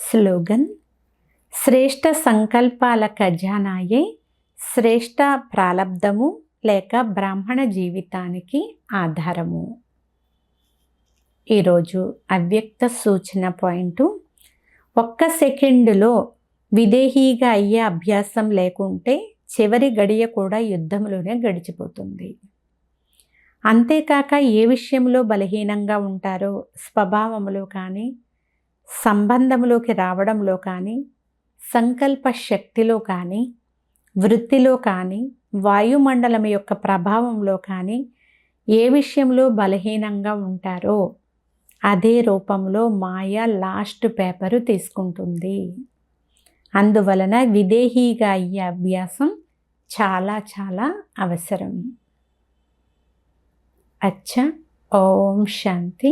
Slogan: శ్రేష్ఠ సంకల్పాల ఖజానాయే శ్రేష్ఠ ప్రాలబ్ధము లేక బ్రాహ్మణ జీవితానికి ఆధారము. ఈరోజు అవ్యక్త సూచన పాయింట్: ఒక్క సెకండులో విదేహీగా అయ్యే అభ్యాసం లేకుంటే చివరి గడియ కూడా యుద్ధంలోనే గడిచిపోతుంది. అంతేకాక ఏ విషయంలో బలహీనంగా ఉంటారో స్వభావంలో కానీ, సంబంధంలోకి రావడంలో కానీ, సంకల్ప శక్తిలో కానీ, వృత్తిలో కానీ, వాయుమండలం యొక్క ప్రభావంలో కానీ ఏ విషయంలో బలహీనంగా ఉంటారో అదే రూపంలో మాయ లాస్ట్ పేపరు తీసుకుంటుంది. అందువలన విదేహీగా అయ్యే అభ్యాసం చాలా చాలా అవసరం. అచ్చా. ఓం శాంతి.